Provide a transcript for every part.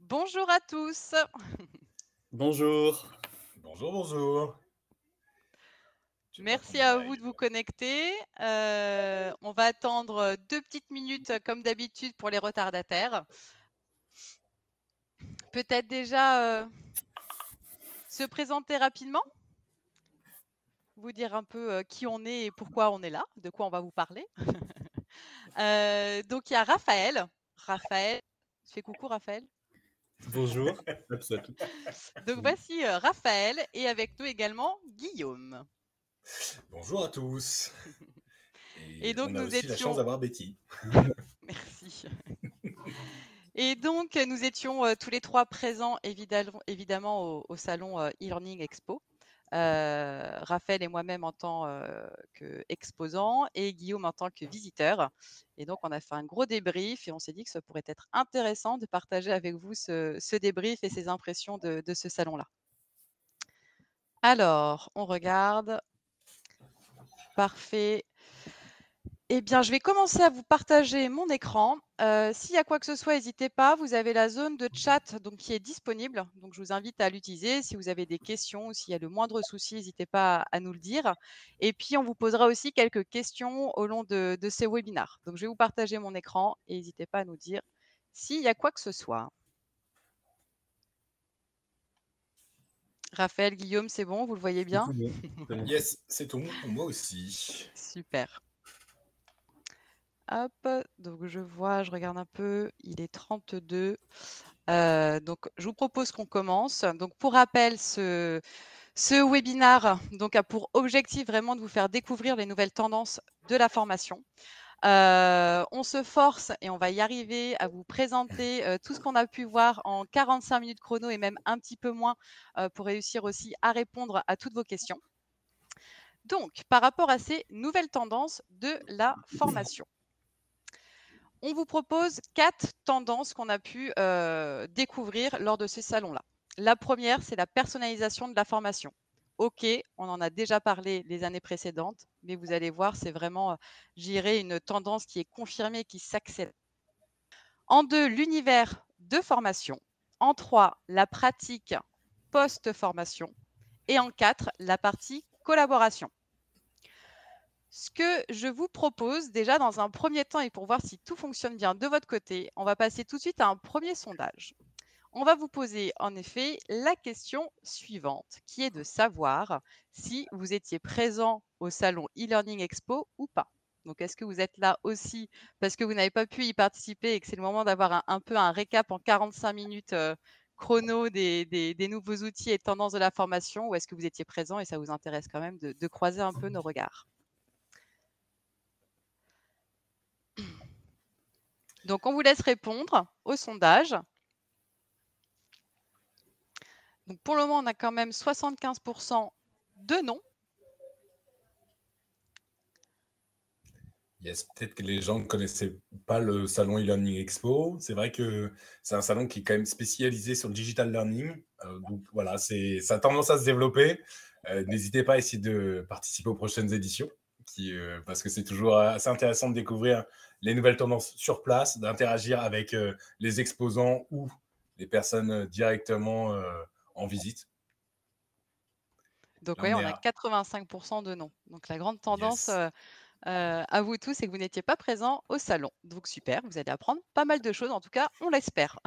Bonjour à tous. Bonjour. Bonjour, bonjour. J'espère qu'on Merci est à vous de live. vous connecter. On va attendre 2 petites minutes comme d'habitude pour les retardataires. Peut-être déjà, se présenter rapidement? Vous dire un peu, qui on est et pourquoi on est là, de quoi on va vous parler. Donc il y a Raphaël. Raphaël, fais coucou Raphaël. Bonjour à tous à toutes. Donc voici, Raphaël et avec nous également Guillaume. Bonjour à tous. Et Et donc on a nous aussi la chance étions d'avoir Betty. merci. Et donc nous étions, tous les 3 présents évidemment au salon, e-learning expo. Raphaël et moi-même en tant, qu'exposants et Guillaume en tant que visiteur. Et donc on a fait un gros débrief et on s'est dit que ça pourrait être intéressant de partager avec vous ce débrief et ces impressions de ce salon-là. Alors, on regarde. Parfait. Eh bien, je vais commencer à vous partager mon écran. S'il y a quoi que ce soit, n'hésitez pas. Vous avez la zone de chat donc, qui est disponible. Donc, je vous invite à l'utiliser. Si vous avez des questions ou s'il y a le moindre souci, n'hésitez pas à nous le dire. Et puis, on vous posera aussi quelques questions au long de ces webinaires. Donc, je vais vous partager mon écran et n'hésitez pas à nous dire s'il y a quoi que ce soit. Raphaël, Guillaume, c'est bon? Vous le voyez bien? Yes, c'est tout bon pour moi aussi. Super. Hop, donc je regarde un peu, il est 32. Donc je vous propose qu'on commence. Donc pour rappel, ce webinaire donc, a pour objectif vraiment de vous faire découvrir les nouvelles tendances de la formation. On se force et on va y arriver à vous présenter tout ce qu'on a pu voir en 45 minutes chrono et même un petit peu moins pour réussir aussi à répondre à toutes vos questions. Donc, par rapport à ces nouvelles tendances de la formation. On vous propose 4 tendances qu'on a pu découvrir lors de ces salons-là. La première, c'est la personnalisation de la formation. OK, on en a déjà parlé les années précédentes, mais vous allez voir, c'est vraiment, une tendance qui est confirmée, qui s'accélère. En 2, l'univers de formation. En 3, la pratique post-formation. Et en 4, la partie collaboration. Ce que je vous propose déjà dans un premier temps et pour voir si tout fonctionne bien de votre côté, on va passer tout de suite à un premier sondage. On va vous poser en effet la question suivante, qui est de savoir si vous étiez présent au salon e-learning expo ou pas. Donc, est-ce que vous êtes là aussi parce que vous n'avez pas pu y participer et que c'est le moment d'avoir un peu un récap en 45 minutes chrono des nouveaux outils et tendances de la formation, ou est-ce que vous étiez présent et ça vous intéresse quand même de croiser un peu nos regards? Donc, on vous laisse répondre au sondage. Donc, pour le moment, on a quand même 75% de non. Yes, peut-être que les gens ne connaissaient pas le salon e-learning expo. C'est vrai que c'est un salon qui est quand même spécialisé sur le digital learning. Donc voilà, ça a tendance à se développer. N'hésitez pas à essayer de participer aux prochaines éditions, parce que c'est toujours assez intéressant de découvrir les nouvelles tendances sur place, d'interagir avec les exposants ou les personnes directement en visite. Donc, Là, oui, on on est a à 85% de non. Donc, la grande tendance yes. à vous tous, c'est que vous n'étiez pas présent au salon. Donc, super, vous allez apprendre pas mal de choses. En tout cas, on l'espère.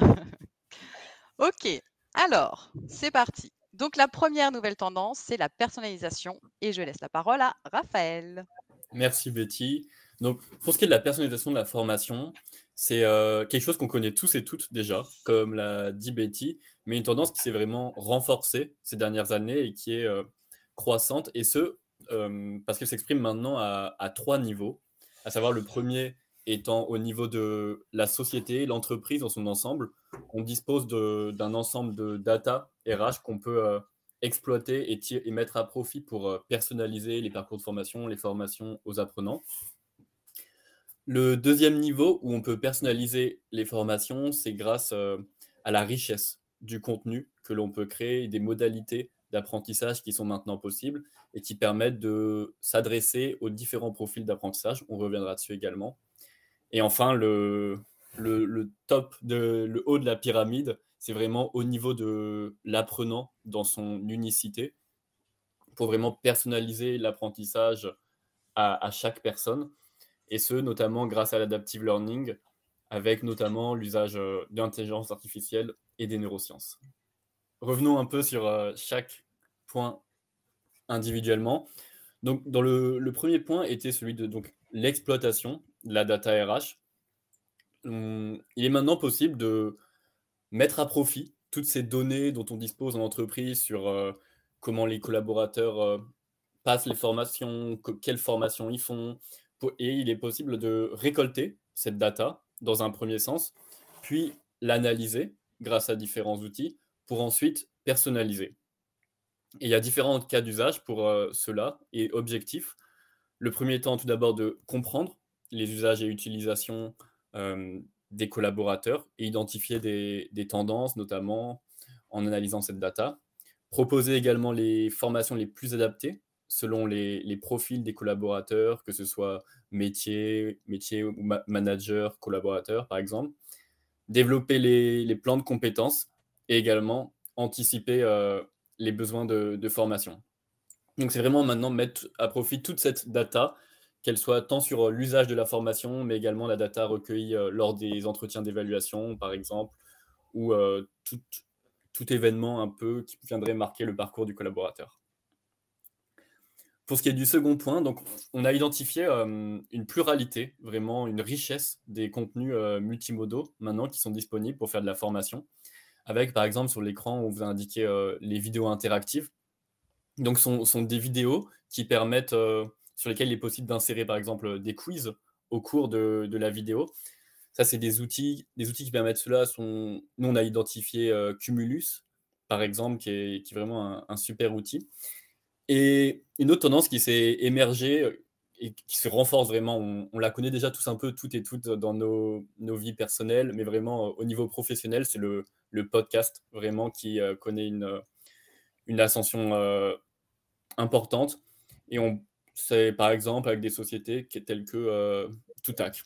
OK, alors, c'est parti. Donc, la première nouvelle tendance, c'est la personnalisation. Et je laisse la parole à Raphaël. Merci Betty. Donc, pour ce qui est de la personnalisation de la formation, c'est quelque chose qu'on connaît tous et toutes déjà, comme l'a dit Betty, mais une tendance qui s'est vraiment renforcée ces dernières années et qui est croissante, et parce qu'elle s'exprime maintenant à 3 niveaux, à savoir le premier étant au niveau de la société, l'entreprise dans son ensemble. On dispose d'un ensemble de data RH qu'on peut exploiter et mettre à profit pour personnaliser les parcours de formation, les formations aux apprenants. Le deuxième niveau où on peut personnaliser les formations, c'est grâce à la richesse du contenu que l'on peut créer et des modalités d'apprentissage qui sont maintenant possibles et qui permettent de s'adresser aux différents profils d'apprentissage. On reviendra dessus également. Et enfin, le le le haut de la pyramide, c'est vraiment au niveau de l'apprenant dans son unicité, pour vraiment personnaliser l'apprentissage à chaque personne, et ce, notamment grâce à l'adaptive learning, avec notamment l'usage de l'intelligence artificielle et des neurosciences. Revenons un peu sur chaque point individuellement. Donc, dans le premier point était celui de l'exploitation de la data RH. Il est maintenant possible de mettre à profit toutes ces données dont on dispose en entreprise sur comment les collaborateurs passent les formations, quelles formations ils font, et il est possible de récolter cette data dans un premier sens, puis l'analyser grâce à différents outils pour ensuite personnaliser. Et il y a différents cas d'usage pour cela et objectifs. Le premier étant tout d'abord de comprendre les usages et utilisations des collaborateurs et identifier des tendances, notamment en analysant cette data. Proposer également les formations les plus adaptées selon les profils des collaborateurs, que ce soit métier ou manager, collaborateur, par exemple. Développer les plans de compétences et également anticiper les besoins de formation. Donc, c'est vraiment maintenant mettre à profit toute cette data, qu'elle soit tant sur l'usage de la formation, mais également la data recueillie lors des entretiens d'évaluation, par exemple, ou tout événement un peu qui viendrait marquer le parcours du collaborateur. Pour ce qui est du second point, donc, on a identifié une pluralité, vraiment une richesse des contenus multimodaux maintenant qui sont disponibles pour faire de la formation, avec par exemple sur l'écran, on vous a indiqué les vidéos interactives. Donc, sont des vidéos qui permettent, sur lesquelles il est possible d'insérer par exemple des quiz au cours de la vidéo. Ça, c'est des outils qui permettent cela. Nous, on a identifié Cumulus, par exemple, qui est vraiment un super outil. Et une autre tendance qui s'est émergée et qui se renforce vraiment, on la connaît déjà tous un peu, toutes et toutes, dans nos vies personnelles, mais vraiment au niveau professionnel, c'est le podcast, vraiment, qui connaît une ascension importante. Et c'est par exemple avec des sociétés telles que Toutac.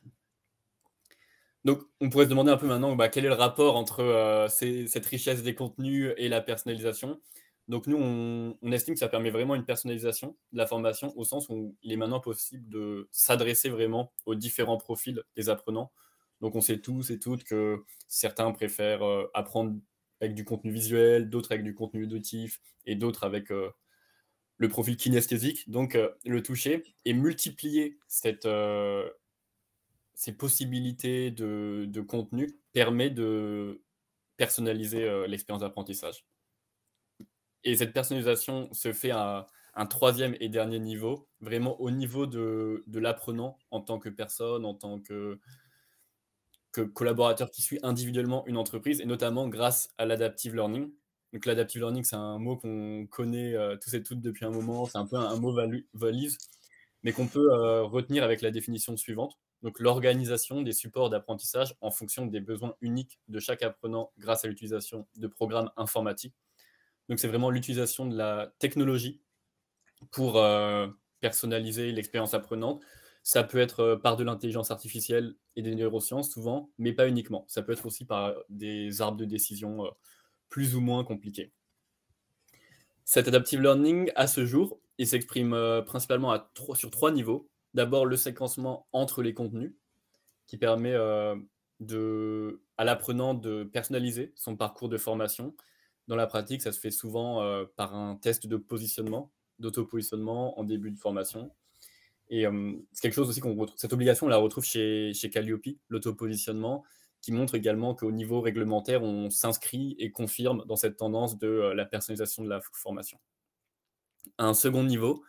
Donc, on pourrait se demander un peu maintenant quel est le rapport entre cette richesse des contenus et la personnalisation. Donc, nous, on estime que ça permet vraiment une personnalisation de la formation, au sens où il est maintenant possible de s'adresser vraiment aux différents profils des apprenants. Donc, on sait tous et toutes que certains préfèrent apprendre avec du contenu visuel, d'autres avec du contenu auditif, et d'autres avec le profil kinesthésique, donc le toucher, et multiplier ces possibilités de contenu permet de personnaliser l'expérience d'apprentissage. Et cette personnalisation se fait à un troisième et dernier niveau, vraiment au niveau de l'apprenant en tant que personne, en tant que collaborateur qui suit individuellement une entreprise, et notamment grâce à l'adaptive learning. Donc l'adaptive learning, c'est un mot qu'on connaît tous et toutes depuis un moment, c'est un peu un mot valise, mais qu'on peut retenir avec la définition suivante. Donc l'organisation des supports d'apprentissage en fonction des besoins uniques de chaque apprenant grâce à l'utilisation de programmes informatiques. Donc c'est vraiment l'utilisation de la technologie pour personnaliser l'expérience apprenante. Ça peut être par de l'intelligence artificielle et des neurosciences souvent, mais pas uniquement. Ça peut être aussi par des arbres de décision plus ou moins compliqués. Cet adaptive learning, à ce jour, il s'exprime principalement sur 3 niveaux. D'abord, le séquencement entre les contenus, qui permet à l'apprenant de personnaliser son parcours de formation. Dans la pratique, ça se fait souvent par un test de positionnement, d'auto-positionnement en début de formation. Et c'est quelque chose aussi qu'on retrouve. Cette obligation, on la retrouve chez Calliope, l'auto-positionnement, qui montre également qu'au niveau réglementaire, on s'inscrit et confirme dans cette tendance de la personnalisation de la formation. À un second niveau,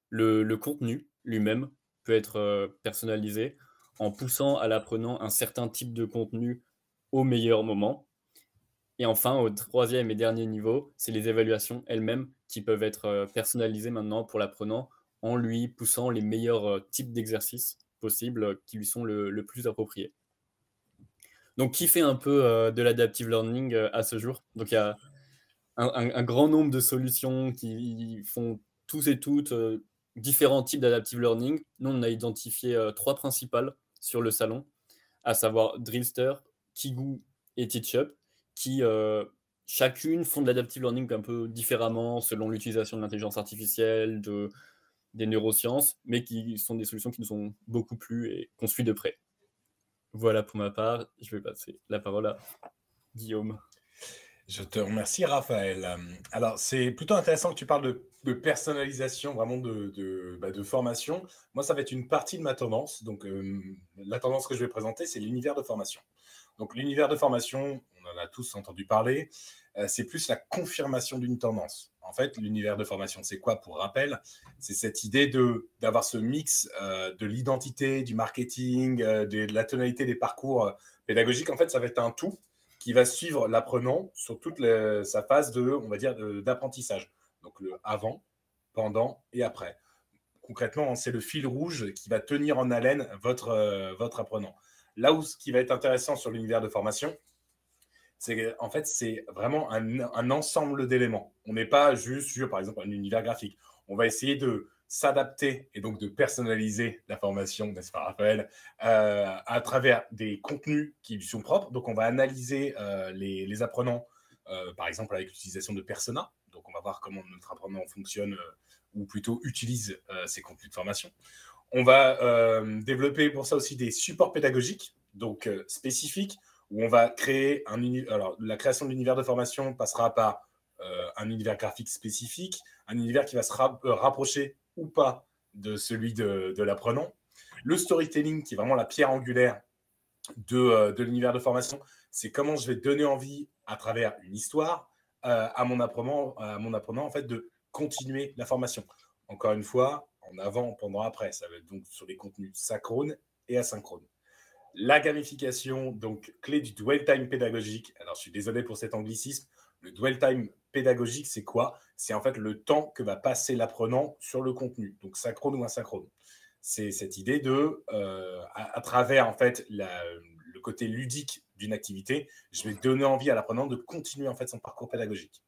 le contenu lui-même peut être personnalisé en poussant à l'apprenant un certain type de contenu au meilleur moment. Et enfin, au troisième et dernier niveau, c'est les évaluations elles-mêmes qui peuvent être personnalisées maintenant pour l'apprenant en lui poussant les meilleurs types d'exercices possibles qui lui sont le plus appropriés. Donc, qui fait un peu de l'adaptive learning à ce jour? Donc, il y a un grand nombre de solutions qui font tous et toutes différents types d'adaptive learning. Nous, on a identifié 3 principales sur le salon, à savoir Drillster, Kigou et TeachUp, qui chacune font de l'adaptive learning un peu différemment selon l'utilisation de l'intelligence artificielle, des neurosciences, mais qui sont des solutions qui nous ont beaucoup plu et qu'on suit de près. Voilà pour ma part, je vais passer la parole à Guillaume. Je te remercie, Raphaël. Alors, c'est plutôt intéressant que tu parles de personnalisation, vraiment de formation. Moi, ça va être une partie de ma tendance. Donc, la tendance que je vais présenter, c'est l'univers de formation. Donc, l'univers de formation, on en a tous entendu parler, c'est plus la confirmation d'une tendance. En fait, l'univers de formation, c'est quoi pour rappel? C'est cette idée d'avoir ce mix de l'identité, du marketing, de la tonalité des parcours pédagogiques. En fait, ça va être un tout qui va suivre l'apprenant sur toute sa phase on va dire, d'apprentissage. Donc, le avant, pendant et après. Concrètement, c'est le fil rouge qui va tenir en haleine votre apprenant. Là où ce qui va être intéressant sur l'univers de formation, c'est en fait, c'est vraiment un ensemble d'éléments. On n'est pas juste sur, par exemple, un univers graphique. On va essayer de s'adapter et donc de personnaliser la formation, n'est-ce pas, Raphaël, à travers des contenus qui lui sont propres. Donc, on va analyser les apprenants, par exemple, avec l'utilisation de personas. Donc, on va voir comment notre apprenant fonctionne ou plutôt utilise ces contenus de formation. On va développer pour ça aussi des supports pédagogiques, donc spécifiques, où on va créer un univers. Alors, la création de l'univers de formation passera par un univers graphique spécifique, un univers qui va se rapprocher ou pas de celui de l'apprenant. Le storytelling, qui est vraiment la pierre angulaire de l'univers de formation, c'est comment je vais donner envie, à travers une histoire, à mon apprenant en fait, de continuer la formation. Encore une fois, en avant, pendant, après. Ça va être donc sur les contenus synchrones et asynchrones. La gamification, donc clé du dwell time pédagogique. Alors, je suis désolé pour cet anglicisme. Le dwell time pédagogique, c'est quoi? C'est en fait le temps que va passer l'apprenant sur le contenu, donc synchrone ou asynchrone. C'est cette idée de, à travers en fait le côté ludique d'une activité, je vais donner envie à l'apprenant de continuer en fait son parcours pédagogique.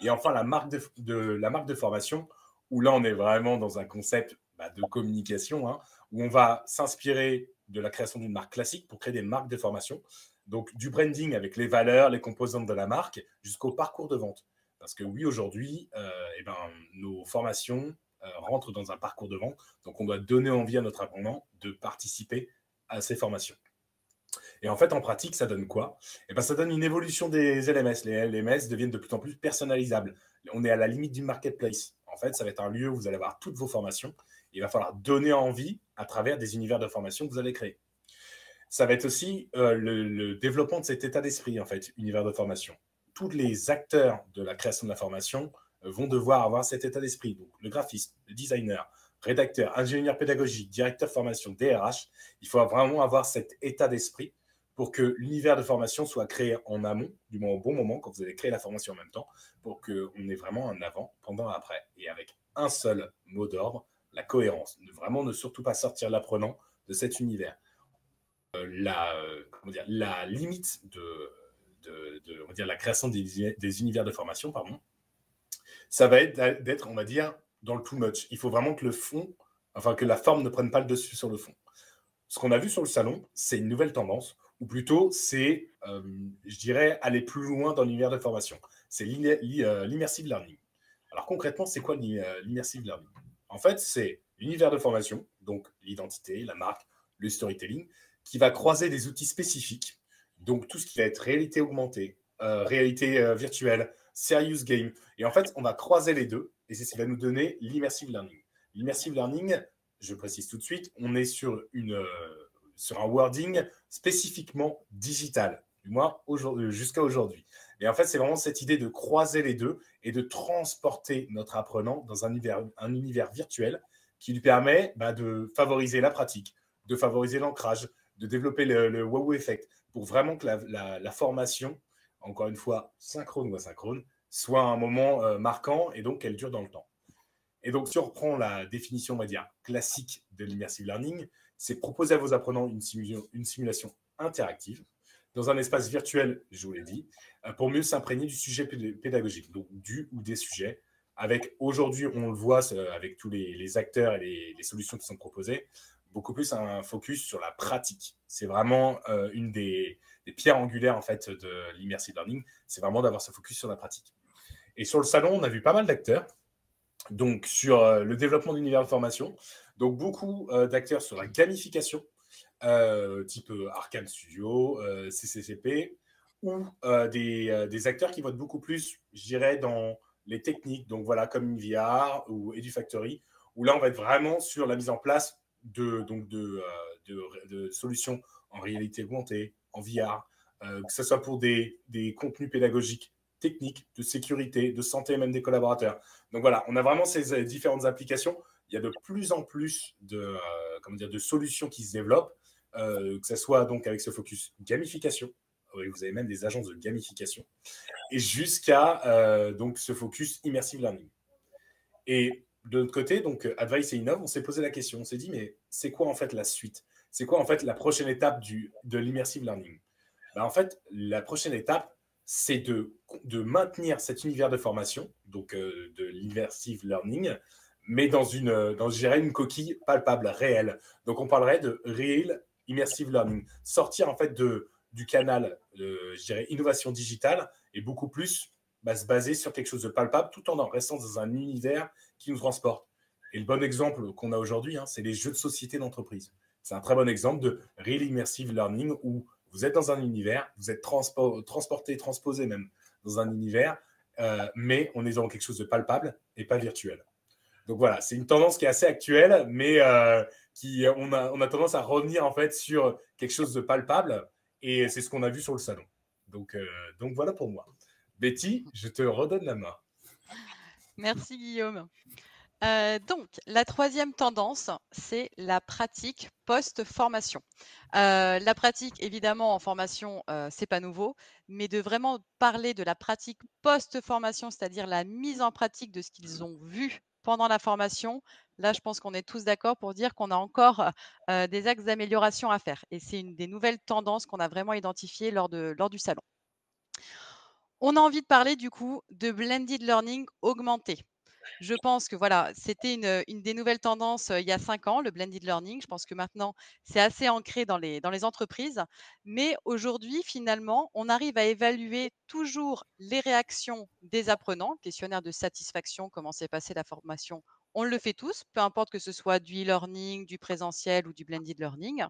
Et enfin, la marque de formation, où là, on est vraiment dans un concept de communication, hein, où on va s'inspirer de la création d'une marque classique pour créer des marques de formation. Donc, du branding avec les valeurs, les composantes de la marque, jusqu'au parcours de vente. Parce que oui, aujourd'hui, nos formations rentrent dans un parcours de vente. Donc, on doit donner envie à notre apprenant de participer à ces formations. Et en fait, en pratique, ça donne quoi? Ça donne une évolution des LMS. Les LMS deviennent de plus en plus personnalisables. On est à la limite du marketplace. En fait, ça va être un lieu où vous allez avoir toutes vos formations. Il va falloir donner envie à travers des univers de formation que vous allez créer. Ça va être aussi le développement de cet état d'esprit, en fait, univers de formation. Tous les acteurs de la création de la formation vont devoir avoir cet état d'esprit. Donc, le graphiste, le designer, rédacteur, ingénieur pédagogique, directeur formation, DRH, il faut vraiment avoir cet état d'esprit pour que l'univers de formation soit créé en amont, du moins au bon moment, quand vous allez créer la formation en même temps, pour qu'on ait vraiment un avant, pendant, après. Et avec un seul mot d'ordre, la cohérence. Vraiment ne surtout pas sortir l'apprenant de cet univers. La limite on va dire, la création des univers de formation, pardon, ça va être d'être, on va dire, dans le too much. Il faut vraiment que que la forme ne prenne pas le dessus sur le fond. Ce qu'on a vu sur le salon, c'est une nouvelle tendance, ou plutôt, c'est, je dirais, aller plus loin dans l'univers de formation. C'est l'immersive learning. Alors concrètement, c'est quoi l'immersive learning? En fait, c'est l'univers de formation, donc l'identité, la marque, le storytelling, qui va croiser des outils spécifiques, donc tout ce qui va être réalité augmentée, réalité virtuelle, serious game. Et en fait, on va croiser les deux, et c'est ce qui va nous donner l'immersive learning. L'immersive learning, je précise tout de suite, on est sur un wording spécifiquement digital, du moins jusqu'à aujourd'hui. Et en fait, c'est vraiment cette idée de croiser les deux et de transporter notre apprenant dans un univers virtuel qui lui permet de favoriser la pratique, de favoriser l'ancrage, de développer le wow effect pour vraiment que la formation, encore une fois, synchrone ou asynchrone, soit un moment marquant et donc qu'elle dure dans le temps. Et donc, si on reprend la définition, on va dire, classique de l'immersive learning, c'est proposer à vos apprenants une simulation interactive dans un espace virtuel, je vous l'ai dit, pour mieux s'imprégner du sujet pédagogique, donc du ou des sujets. Avec aujourd'hui, on le voit avec tous les acteurs et les solutions qui sont proposées, beaucoup plus un focus sur la pratique. C'est vraiment une des pierres angulaires en fait de l'immersive learning, c'est vraiment d'avoir ce focus sur la pratique. Et sur le salon, on a vu pas mal d'acteurs, donc sur le développement d'univers de formation, donc beaucoup d'acteurs sur la gamification, type Arkane Studio, CCCP, ou des acteurs qui vont être beaucoup plus, je dirais, dans les techniques, donc voilà, comme InVR ou EduFactory, où là, on va être vraiment sur la mise en place de solutions en réalité augmentée, en VR, que ce soit pour des contenus pédagogiques, techniques, de sécurité, de santé même des collaborateurs. Donc voilà, on a vraiment ces différentes applications. Il y a de plus en plus de solutions qui se développent, que ce soit donc avec ce focus gamification. Vous avez même des agences de gamification, et jusqu'à donc ce focus immersive learning. Et de notre côté, donc Advice et Innov, on s'est posé la question, on s'est dit, mais c'est quoi en fait la suite? C'est quoi en fait la prochaine étape de l'immersive learning? En fait, la prochaine étape, c'est de maintenir cet univers de formation, donc de l'immersive learning, mais dans je dirais, une coquille palpable, réelle. Donc on parlerait de real immersive learning. Sortir en fait du canal, je dirais, innovation digitale, et beaucoup plus se baser sur quelque chose de palpable, tout en restant dans un univers qui nous transporte. Et le bon exemple qu'on a aujourd'hui, c'est les jeux de société d'entreprise. C'est un très bon exemple de real immersive learning où vous êtes dans un univers, vous êtes transporté, transposé même dans un univers, mais on est dans quelque chose de palpable et pas virtuel. Donc voilà, c'est une tendance qui est assez actuelle, mais on a tendance à revenir en fait sur quelque chose de palpable, et c'est ce qu'on a vu sur le salon. Donc voilà pour moi. Betty, je te redonne la main. Merci Guillaume. Donc, la troisième tendance, c'est la pratique post-formation. La pratique, évidemment, en formation, c'est pas nouveau, mais de vraiment parler de la pratique post-formation, c'est-à-dire la mise en pratique de ce qu'ils ont vu pendant la formation, là, je pense qu'on est tous d'accord pour dire qu'on a encore des axes d'amélioration à faire. Et c'est une des nouvelles tendances qu'on a vraiment identifiées lors du salon. On a envie de parler du coup de blended learning augmenté. Je pense que voilà, c'était une des nouvelles tendances il y a 5 ans, le blended learning. Je pense que maintenant, c'est assez ancré dans les entreprises. Mais aujourd'hui, finalement, on arrive à évaluer toujours les réactions des apprenants, questionnaire de satisfaction, comment s'est passée la formation. On le fait tous, peu importe que ce soit du e-learning, du présentiel ou du blended learning.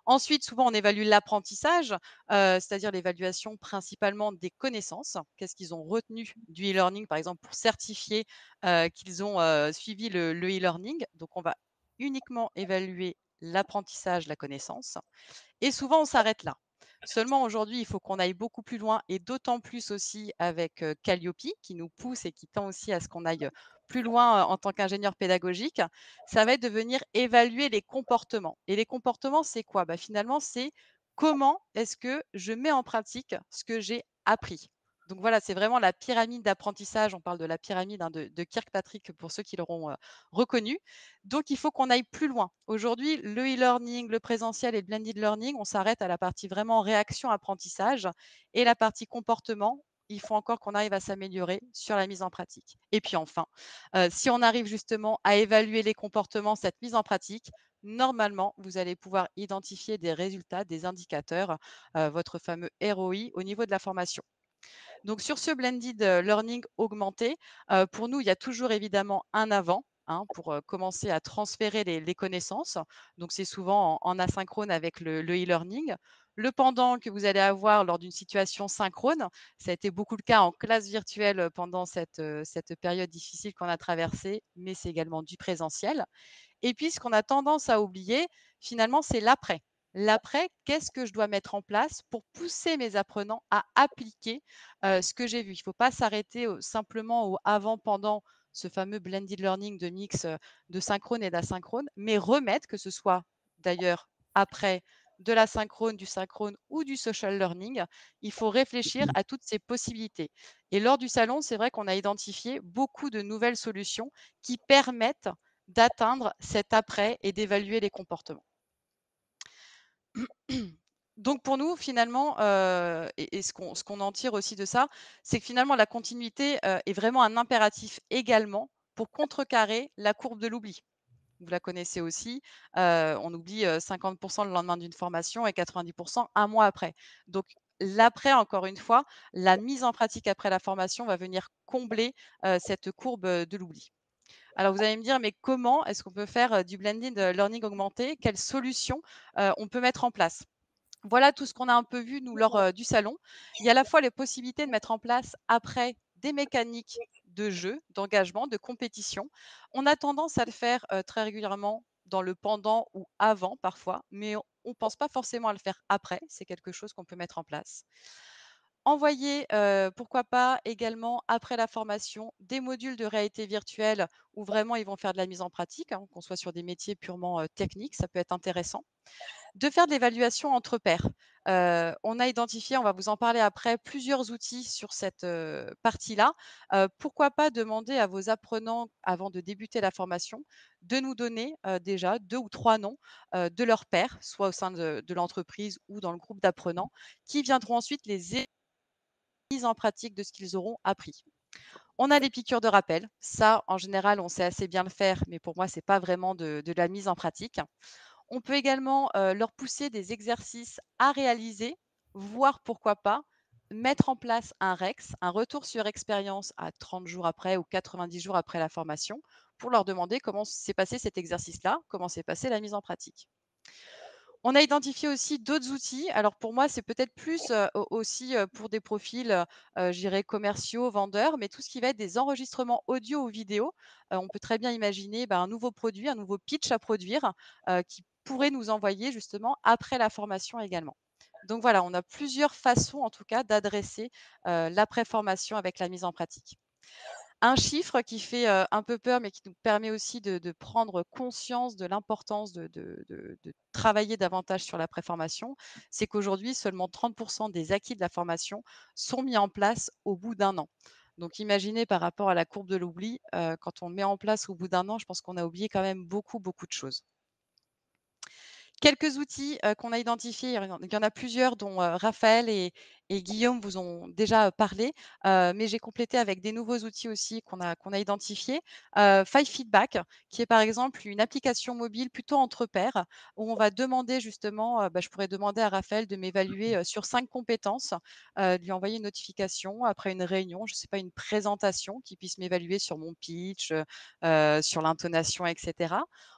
Ensuite, souvent, on évalue l'apprentissage, c'est-à-dire l'évaluation principalement des connaissances. Qu'est-ce qu'ils ont retenu du e-learning, par exemple, pour certifier qu'ils ont suivi le e-learning. Donc, on va uniquement évaluer l'apprentissage, la connaissance. Et souvent, on s'arrête là. Seulement aujourd'hui, il faut qu'on aille beaucoup plus loin, et d'autant plus aussi avec Calliope qui nous pousse et qui tend aussi à ce qu'on aille plus loin en tant qu'ingénieur pédagogique. Ça va être de venir évaluer les comportements. Et les comportements, c'est quoi? Finalement, c'est comment est-ce que je mets en pratique ce que j'ai appris. Donc voilà, c'est vraiment la pyramide d'apprentissage. On parle de la pyramide de Kirkpatrick pour ceux qui l'auront reconnu. Donc, il faut qu'on aille plus loin. Aujourd'hui, le e-learning, le présentiel et le blended learning, on s'arrête à la partie vraiment réaction apprentissage, et la partie comportement, il faut encore qu'on arrive à s'améliorer sur la mise en pratique. Et puis enfin, si on arrive justement à évaluer les comportements, cette mise en pratique, normalement, vous allez pouvoir identifier des résultats, des indicateurs, votre fameux ROI au niveau de la formation. Donc, sur ce blended learning augmenté, pour nous, il y a toujours évidemment un avant, pour commencer à transférer les connaissances. Donc, c'est souvent en asynchrone avec le e-learning. Le pendant que vous allez avoir lors d'une situation synchrone, ça a été beaucoup le cas en classe virtuelle pendant cette période difficile qu'on a traversée, mais c'est également du présentiel. Et puis, ce qu'on a tendance à oublier, finalement, c'est l'après. L'après, qu'est-ce que je dois mettre en place pour pousser mes apprenants à appliquer ce que j'ai vu? Il ne faut pas s'arrêter simplement au avant, pendant, ce fameux blended learning de mix de synchrone et d'asynchrone, mais remettre, que ce soit d'ailleurs après de l'asynchrone, du synchrone ou du social learning, il faut réfléchir à toutes ces possibilités. Et lors du salon, c'est vrai qu'on a identifié beaucoup de nouvelles solutions qui permettent d'atteindre cet après et d'évaluer les comportements. Donc pour nous, finalement, et ce qu'on en tire aussi de ça, c'est que finalement la continuité est vraiment un impératif également pour contrecarrer la courbe de l'oubli. vous la connaissez aussi. On oublie 50% le lendemain d'une formation et 90% un mois après. Donc l'après, encore une fois, la mise en pratique après la formation va venir combler cette courbe de l'oubli. Alors vous allez me dire, mais comment est-ce qu'on peut faire du blended learning augmenté? Quelles solutions on peut mettre en place? Voilà tout ce qu'on a un peu vu, nous, lors du salon. Il y a à la fois les possibilités de mettre en place après des mécaniques de jeu, d'engagement, de compétition. On a tendance à le faire très régulièrement dans le pendant ou avant parfois, mais on ne pense pas forcément à le faire après. C'est quelque chose qu'on peut mettre en place. Envoyer, pourquoi pas également après la formation, des modules de réalité virtuelle où vraiment ils vont faire de la mise en pratique, hein, qu'on soit sur des métiers purement techniques, ça peut être intéressant. De faire de l'évaluation entre pairs. On a identifié, on va vous en parler après, plusieurs outils sur cette partie-là. Pourquoi pas demander à vos apprenants, avant de débuter la formation, de nous donner déjà 2 ou 3 noms de leurs pairs, soit au sein de l'entreprise ou dans le groupe d'apprenants, qui viendront ensuite les aider mise en pratique de ce qu'ils auront appris. On a les piqûres de rappel. Ça, en général, on sait assez bien le faire, mais pour moi, ce n'est pas vraiment de la mise en pratique. On peut également leur pousser des exercices à réaliser, voire pourquoi pas mettre en place un REX, un retour sur expérience à 30 jours après ou 90 jours après la formation, pour leur demander comment s'est passé cet exercice-là, comment s'est passée la mise en pratique. On a identifié aussi d'autres outils. Alors pour moi, c'est peut-être plus aussi pour des profils, je dirais commerciaux, vendeurs, mais tout ce qui va être des enregistrements audio ou vidéo. On peut très bien imaginer un nouveau produit, un nouveau pitch à produire qui pourrait nous envoyer justement après la formation également. Donc voilà, on a plusieurs façons en tout cas d'adresser l'après-formation avec la mise en pratique. Un chiffre qui fait un peu peur, mais qui nous permet aussi de prendre conscience de l'importance de travailler davantage sur la préformation, c'est qu'aujourd'hui, seulement 30% des acquis de la formation sont mis en place au bout d'un an. Donc imaginez par rapport à la courbe de l'oubli, quand on le met en place au bout d'un an, je pense qu'on a oublié quand même beaucoup, beaucoup de choses. Quelques outils qu'on a identifiés, il y en a plusieurs dont Raphaël et Guillaume vous ont déjà parlé, mais j'ai complété avec des nouveaux outils aussi qu'on a identifiés. Five Feedback, qui est par exemple une application mobile plutôt entre pairs, où on va demander justement, je pourrais demander à Raphaël de m'évaluer sur 5 compétences, de lui envoyer une notification après une réunion, je ne sais pas, une présentation, qui puisse m'évaluer sur mon pitch, sur l'intonation, etc.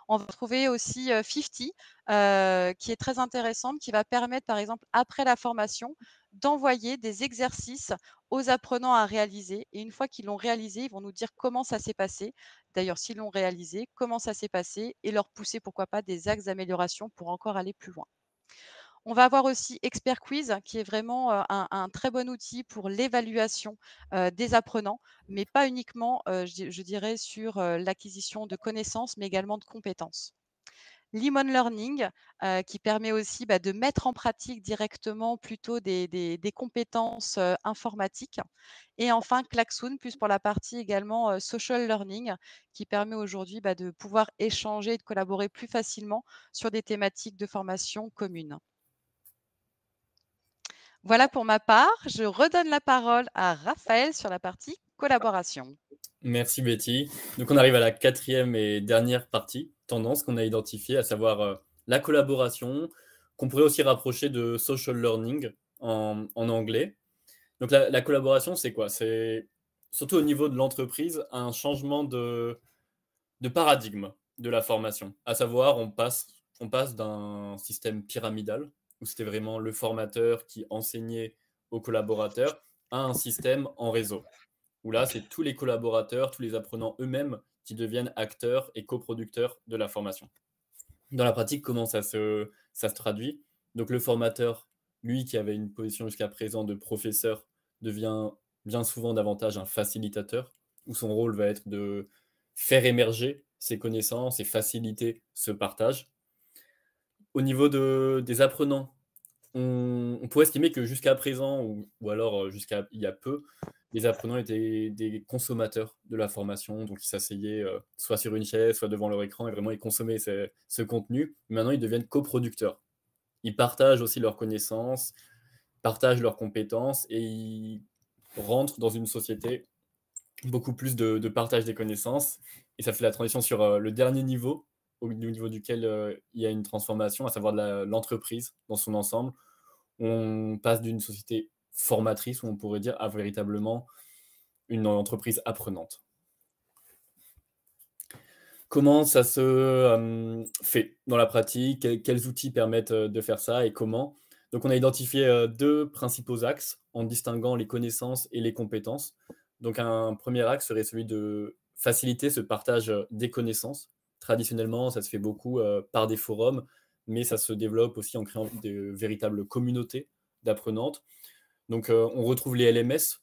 On va trouver aussi 50, qui est très intéressante, qui va permettre, par exemple, après la formation, d'envoyer des exercices aux apprenants à réaliser. Et une fois qu'ils l'ont réalisé, ils vont nous dire comment ça s'est passé. D'ailleurs, s'ils l'ont réalisé, comment ça s'est passé et leur pousser, pourquoi pas, des axes d'amélioration pour encore aller plus loin. On va avoir aussi Expert Quiz, qui est vraiment un très bon outil pour l'évaluation des apprenants, mais pas uniquement, je dirais, sur l'acquisition de connaissances, mais également de compétences. Lemon Learning, qui permet aussi de mettre en pratique directement plutôt des compétences informatiques. Et enfin, Klaxoon, plus pour la partie également social learning, qui permet aujourd'hui de pouvoir échanger et de collaborer plus facilement sur des thématiques de formation communes. Voilà pour ma part. Je redonne la parole à Raphaël sur la partie collaboration. Merci Betty. Donc on arrive à la 4e et dernière partie, tendance qu'on a identifiée, à savoir la collaboration, qu'on pourrait aussi rapprocher de social learning en anglais. Donc la collaboration, c'est quoi? C'est surtout au niveau de l'entreprise, un changement de paradigme de la formation. À savoir, on passe d'un système pyramidal, où c'était vraiment le formateur qui enseignait aux collaborateurs, à un système en réseau, où là, c'est tous les collaborateurs, tous les apprenants eux-mêmes qui deviennent acteurs et coproducteurs de la formation. Dans la pratique, comment ça se traduit? Donc le formateur, lui qui avait une position jusqu'à présent de professeur, devient bien souvent davantage un facilitateur, où son rôle va être de faire émerger ses connaissances et faciliter ce partage. Au niveau des apprenants, on pourrait estimer que jusqu'à présent, ou alors jusqu'à il y a peu, les apprenants étaient des consommateurs de la formation, donc ils s'asseyaient soit sur une chaise, soit devant leur écran, et vraiment ils consommaient ce contenu. Maintenant, ils deviennent coproducteurs. Ils partagent aussi leurs connaissances, partagent leurs compétences, et ils rentrent dans une société beaucoup plus de partage des connaissances. Et ça fait la transition sur le dernier niveau, au niveau duquel il y a une transformation, à savoir l'entreprise dans son ensemble. On passe d'une société formatrice, où on pourrait dire, à véritablement une entreprise apprenante. Comment ça se fait dans la pratique? Quels outils permettent de faire ça et comment? Donc, on a identifié 2 principaux axes en distinguant les connaissances et les compétences. Donc, un premier axe serait celui de faciliter ce partage des connaissances. Traditionnellement, ça se fait beaucoup par des forums, mais ça se développe aussi en créant de véritables communautés d'apprenantes. Donc, on retrouve les LMS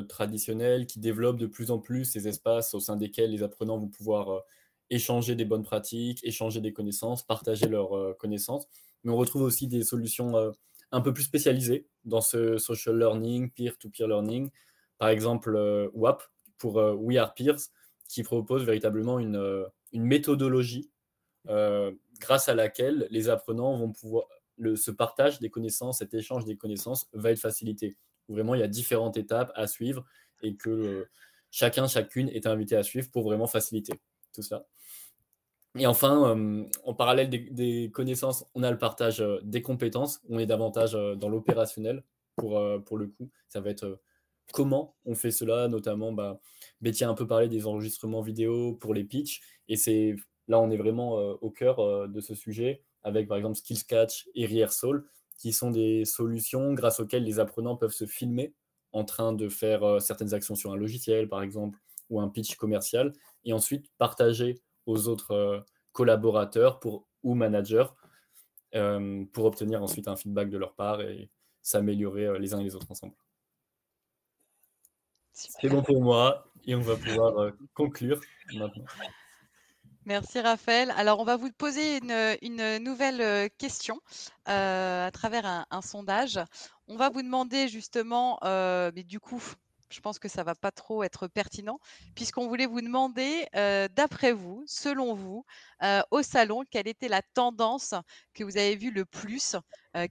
traditionnels qui développent de plus en plus ces espaces au sein desquels les apprenants vont pouvoir échanger des bonnes pratiques, échanger des connaissances, partager leurs connaissances. Mais on retrouve aussi des solutions un peu plus spécialisées dans ce social learning, peer-to-peer learning. Par exemple, WAP pour We Are Peers, qui propose véritablement une méthodologie grâce à laquelle les apprenants vont pouvoir, ce partage des connaissances, cet échange des connaissances va être facilité. Où vraiment, il y a différentes étapes à suivre et que chacune est invité à suivre pour vraiment faciliter tout ça. Et enfin, en parallèle des connaissances, on a le partage des compétences. On est davantage dans l'opérationnel pour le coup. Ça va être comment on fait cela, notamment, Betty a un peu parlé des enregistrements vidéo pour les pitchs. Et là, on est vraiment au cœur de ce sujet, avec par exemple Skillscatch et Rehearsal, qui sont des solutions grâce auxquelles les apprenants peuvent se filmer en train de faire certaines actions sur un logiciel, par exemple, ou un pitch commercial, et ensuite partager aux autres collaborateurs ou managers pour obtenir ensuite un feedback de leur part et s'améliorer les uns et les autres ensemble. C'est bon pour moi et on va pouvoir conclure maintenant. Merci Raphaël. Alors, on va vous poser une nouvelle question à travers un sondage. On va vous demander justement, mais du coup, je pense que ça va pas trop être pertinent, puisqu'on voulait vous demander, d'après vous, selon vous, au salon, quelle était la tendance que vous avez vue le plus,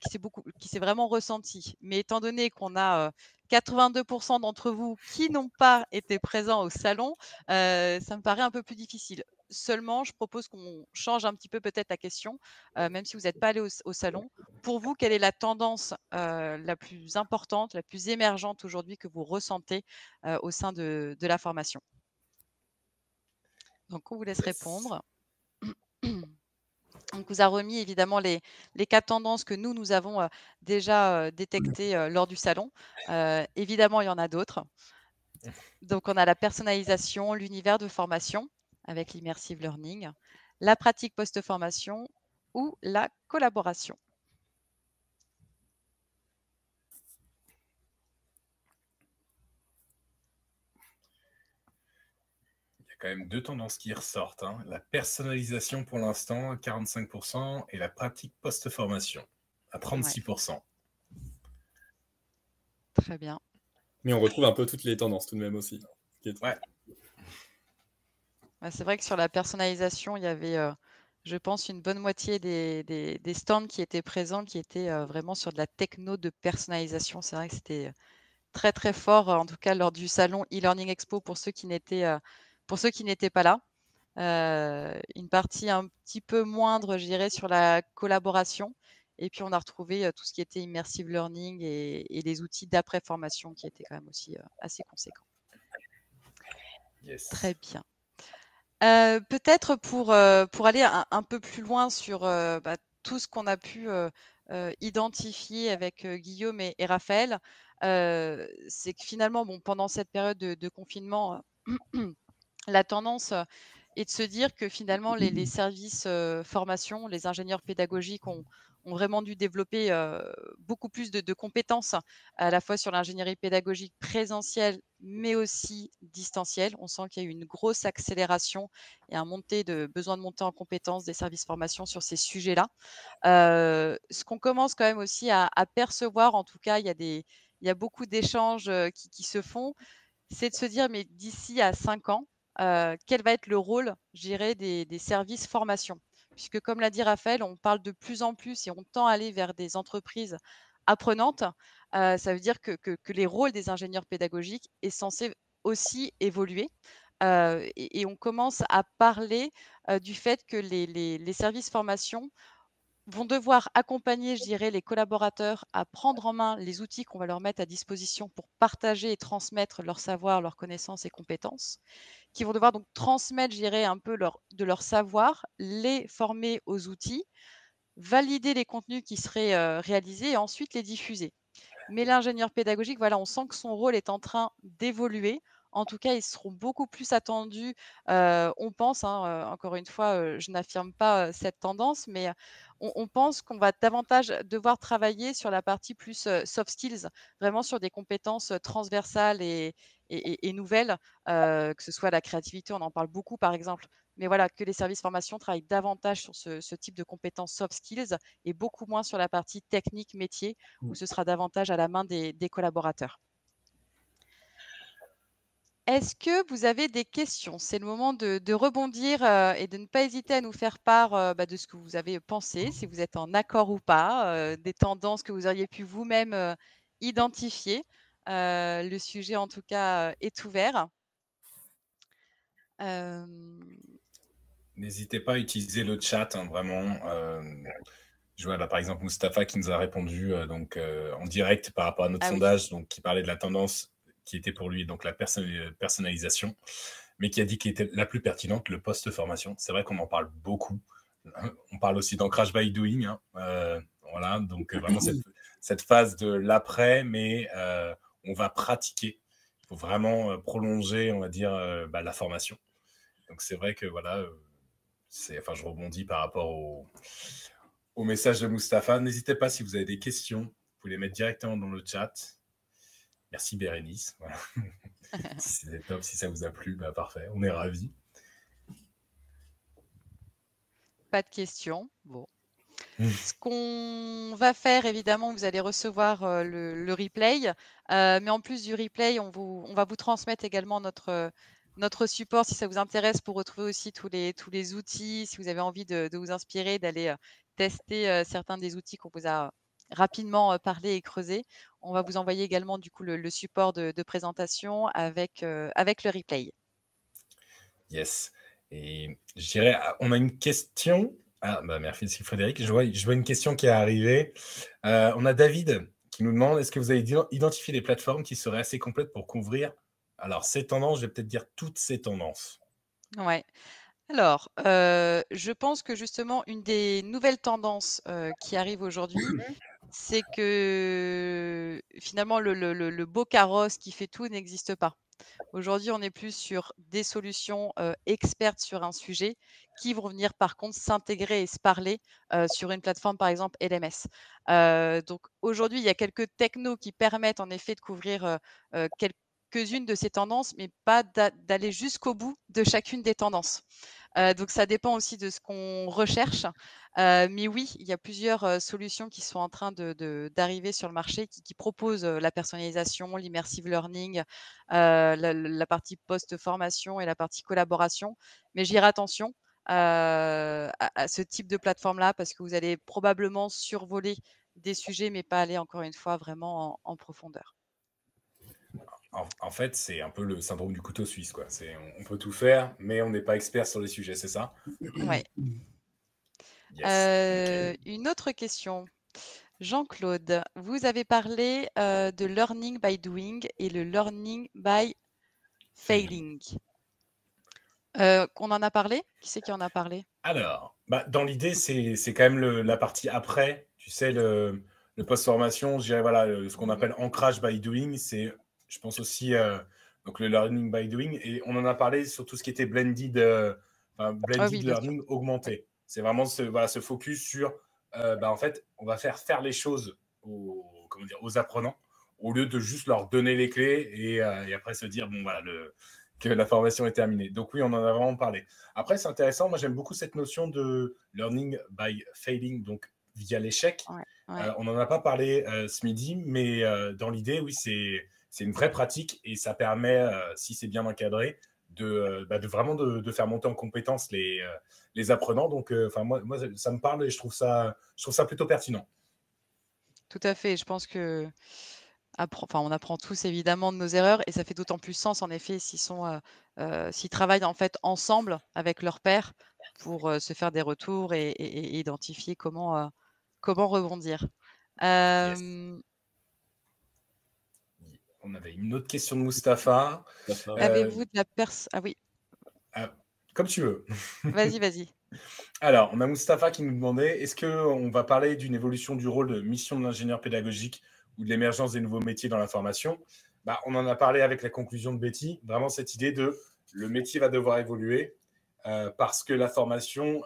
qui s'est vraiment ressentie. Mais étant donné qu'on a 82% d'entre vous qui n'ont pas été présents au salon, ça me paraît un peu plus difficile. Seulement, je propose qu'on change un petit peu peut-être la question, même si vous n'êtes pas allé au salon. Pour vous, quelle est la tendance la plus importante, la plus émergente aujourd'hui que vous ressentez au sein de la formation? Donc, on vous laisse répondre. On vous a remis évidemment les 4 tendances que nous avons déjà détectées lors du salon. Évidemment, il y en a d'autres. Donc, on a la personnalisation, l'univers de formation avec l'immersive learning, la pratique post-formation ou la collaboration. Il y a quand même 2 tendances qui ressortent, hein. La personnalisation pour l'instant à 45% et la pratique post-formation à 36%. Ouais. Très bien. Mais on retrouve un peu toutes les tendances tout de même aussi. Ouais. C'est vrai que sur la personnalisation, il y avait, je pense, une bonne moitié des stands qui étaient présents, qui étaient vraiment sur de la techno de personnalisation. C'est vrai que c'était très, très fort, en tout cas lors du salon e-learning expo pour ceux qui n'étaient pas là. Une partie un petit peu moindre, je dirais, sur la collaboration. Et puis, on a retrouvé tout ce qui était immersive learning et les outils d'après-formation qui étaient quand même aussi assez conséquents. Yes. Très bien. Peut-être pour aller un peu plus loin sur tout ce qu'on a pu identifier avec Guillaume et Raphaël, c'est que finalement, pendant cette période de confinement, la tendance est de se dire que finalement, les services formation, les ingénieurs pédagogiques ont vraiment dû développer beaucoup plus de compétences, à la fois sur l'ingénierie pédagogique présentielle, mais aussi distancielle. On sent qu'il y a eu une grosse accélération et un besoin de monter en compétences des services formation sur ces sujets-là. Ce qu'on commence quand même aussi à percevoir, en tout cas, il y a beaucoup d'échanges qui se font, c'est de se dire, mais d'ici à 5 ans, quel va être le rôle, je dirais, des services formation? Puisque comme l'a dit Raphaël, on parle de plus en plus et on tend à aller vers des entreprises apprenantes. Ça veut dire que les rôles des ingénieurs pédagogiques est censé aussi évoluer. et on commence à parler du fait que les services formation vont devoir accompagner, je dirais, les collaborateurs à prendre en main les outils qu'on va leur mettre à disposition pour partager et transmettre leur savoir, leurs connaissances et compétences, qui vont devoir donc transmettre, je dirais, un peu de leur savoir, les former aux outils, valider les contenus qui seraient réalisés et ensuite les diffuser. Mais l'ingénieur pédagogique, voilà, on sent que son rôle est en train d'évoluer. En tout cas, ils seront beaucoup plus attendus, on pense, hein, encore une fois, je n'affirme pas, cette tendance, mais, on pense qu'on va davantage devoir travailler sur la partie plus, soft skills, vraiment sur des compétences, transversales et nouvelles, que ce soit la créativité, on en parle beaucoup par exemple. Mais voilà, que les services formation travaillent davantage sur ce type de compétences soft skills et beaucoup moins sur la partie technique, métier, où ce sera davantage à la main des collaborateurs. Est-ce que vous avez des questions? C'est le moment de rebondir et de ne pas hésiter à nous faire part de ce que vous avez pensé, si vous êtes en accord ou pas, des tendances que vous auriez pu vous-même identifier. Le sujet, en tout cas, est ouvert. N'hésitez pas à utiliser le chat, hein, vraiment. Je vois là, par exemple, Mustapha qui nous a répondu en direct par rapport à notre sondage, donc, qui parlait de la tendance qui était pour lui donc la personnalisation, mais qui a dit qu'il était la plus pertinente, le post-formation. C'est vrai qu'on en parle beaucoup. On parle aussi d'ancrage by doing. Hein. Voilà, donc vraiment cette phase de l'après, mais on va pratiquer. Il faut vraiment prolonger, on va dire, la formation. Donc c'est vrai que voilà, je rebondis par rapport au message de Mustapha. N'hésitez pas, si vous avez des questions, vous pouvez les mettre directement dans le chat. Merci Bérénice. Voilà. Si c'était top, si ça vous a plu, parfait, on est ravis. Pas de questions. Bon. Ce qu'on va faire, évidemment, vous allez recevoir le replay, mais en plus du replay, on va vous transmettre également notre support si ça vous intéresse pour retrouver aussi tous les outils, si vous avez envie de vous inspirer, d'aller tester certains des outils qu'on vous a rapidement parlé et creusé. On va vous envoyer également du coup le support de présentation avec le replay. Yes. Et je dirais, on a une question. Merci Frédéric. Je vois une question qui est arrivée. On a David qui nous demande, est-ce que vous avez identifié des plateformes qui seraient assez complètes pour couvrir, alors ces tendances, je vais peut-être dire toutes ces tendances. Ouais. Alors, je pense que justement une des nouvelles tendances, qui arrivent aujourd'hui, c'est que finalement le beau carrosse qui fait tout n'existe pas. Aujourd'hui, on est plus sur des solutions, expertes sur un sujet qui vont venir par contre s'intégrer et se parler, sur une plateforme par exemple LMS. Donc aujourd'hui, il y a quelques technos qui permettent en effet de couvrir, quelques-unes de ces tendances, mais pas d'aller jusqu'au bout de chacune des tendances. Donc ça dépend aussi de ce qu'on recherche. Mais oui, il y a plusieurs, solutions qui sont en train d'arriver sur le marché qui proposent, la personnalisation, l'immersive learning, la partie post-formation et la partie collaboration. Mais je dirais attention, à ce type de plateforme-là parce que vous allez probablement survoler des sujets, mais pas aller encore une fois vraiment en profondeur. En fait, c'est un peu le syndrome du couteau suisse, quoi. On peut tout faire, mais on n'est pas expert sur les sujets, c'est ça? Ouais. Yes. Une autre question. Jean-Claude, vous avez parlé de learning by doing et le learning by failing. Qu'on en a parlé? Qui c'est qui en a parlé? Alors, dans l'idée, c'est quand même la partie après, tu sais, le post-formation, je dirais, voilà, ce qu'on appelle ancrage by doing, c'est, je pense aussi, donc le learning by doing, et on en a parlé sur tout ce qui était blended learning augmenté. C'est vraiment ce focus sur, en fait, on va faire les choses aux apprenants, au lieu de juste leur donner les clés et après se dire, bon, voilà, que la formation est terminée. Donc oui, on en a vraiment parlé. Après, c'est intéressant. Moi, j'aime beaucoup cette notion de learning by failing, donc via l'échec. Ouais. On n'en a pas parlé ce midi, mais dans l'idée, oui, c'est une vraie pratique et ça permet, si c'est bien encadré, de vraiment de faire monter en compétence les apprenants. Donc, moi, ça me parle et je trouve ça plutôt pertinent. Tout à fait. Je pense que on apprend tous évidemment de nos erreurs et ça fait d'autant plus sens en effet s'ils travaillent en fait ensemble avec leur père pour se faire des retours et identifier comment rebondir. Yes. On avait une autre question de Mustapha. Avez-vous de la Ah oui. Comme tu veux. Vas-y. Alors, on a Mustapha qui nous demandait, est-ce qu'on va parler d'une évolution du rôle de mission de l'ingénieur pédagogique ou de l'émergence des nouveaux métiers dans la formation? On en a parlé avec la conclusion de Betty, vraiment cette idée de le métier va devoir évoluer parce que la formation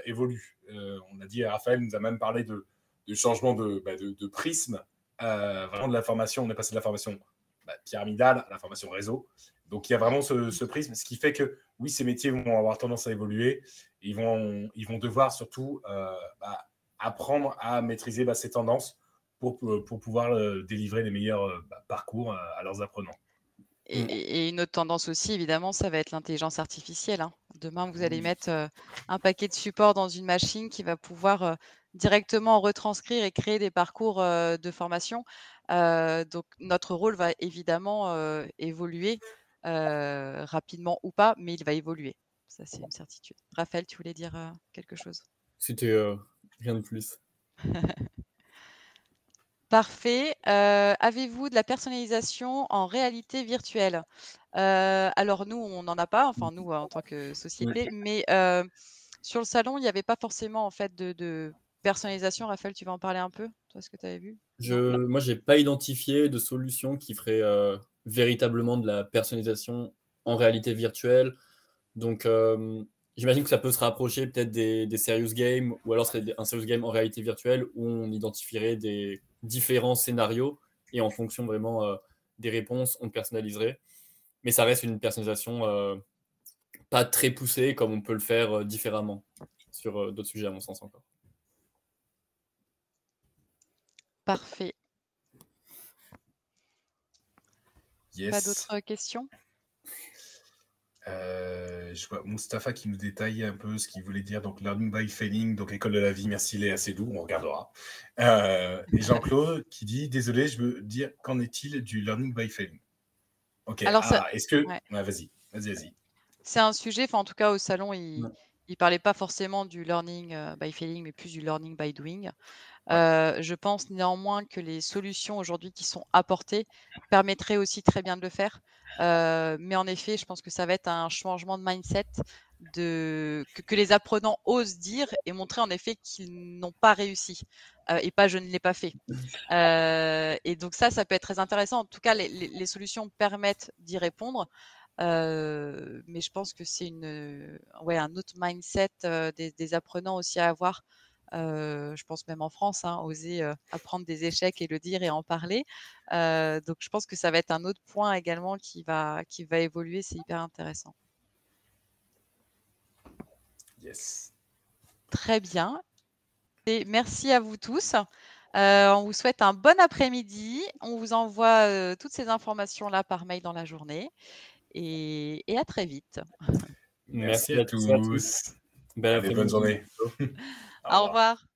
évolue. On a dit, Raphaël nous a même parlé de changement de prisme. Vraiment de la formation, on est passé de la formation pyramidale à la formation réseau. Donc, il y a vraiment ce prisme, ce qui fait que, oui, ces métiers vont avoir tendance à évoluer. Ils vont devoir surtout apprendre à maîtriser ces tendances pour pouvoir délivrer les meilleurs parcours à leurs apprenants. Et une autre tendance aussi, évidemment, ça va être l'intelligence artificielle. Hein. Demain, vous allez mettre un paquet de supports dans une machine qui va pouvoir directement retranscrire et créer des parcours de formation. Donc, notre rôle va évidemment évoluer rapidement ou pas, mais il va évoluer. Ça, c'est une certitude. Raphaël, tu voulais dire quelque chose? C'était rien de plus. Parfait. Avez-vous de la personnalisation en réalité virtuelle? Alors nous, on n'en a pas, enfin nous, en tant que société, mais sur le salon, il n'y avait pas forcément en fait de personnalisation. Raphaël, tu vas en parler un peu? Toi, ce que tu avais vu? Moi, j'ai pas identifié de solution qui ferait véritablement de la personnalisation en réalité virtuelle. Donc, j'imagine que ça peut se rapprocher peut-être des serious games, ou alors ce serait un serious game en réalité virtuelle où on identifierait des différents scénarios et en fonction vraiment des réponses, on personnaliserait. Mais ça reste une personnalisation pas très poussée comme on peut le faire différemment sur d'autres sujets, à mon sens encore. Parfait. Yes. Pas d'autres questions? Je vois Mustapha qui nous détaille un peu ce qu'il voulait dire. Donc, learning by failing, donc école de la vie, merci Léa Seydoux, on regardera. Et Jean-Claude qui dit, désolé, je veux dire, qu'en est-il du learning by failing? Ok, alors est-ce que... Ouais. Vas-y. C'est un sujet, en tout cas au salon, il parlait pas forcément du learning by failing, mais plus du learning by doing. Je pense néanmoins que les solutions aujourd'hui qui sont apportées permettraient aussi très bien de le faire. Mais en effet, je pense que ça va être un changement de mindset que les apprenants osent dire et montrer en effet qu'ils n'ont pas réussi et pas je ne l'ai pas fait. Et donc ça peut être très intéressant. En tout cas, les solutions permettent d'y répondre. Mais je pense que c'est un autre mindset des apprenants aussi à avoir. Je pense même en France, oser apprendre des échecs et le dire et en parler. Donc je pense que ça va être un autre point également qui va évoluer. C'est hyper intéressant. Yes. Très bien. Et merci à vous tous. On vous souhaite un bon après-midi. On vous envoie toutes ces informations-là par mail dans la journée. Et à très vite. Merci à tous. Bonne journée. Au revoir.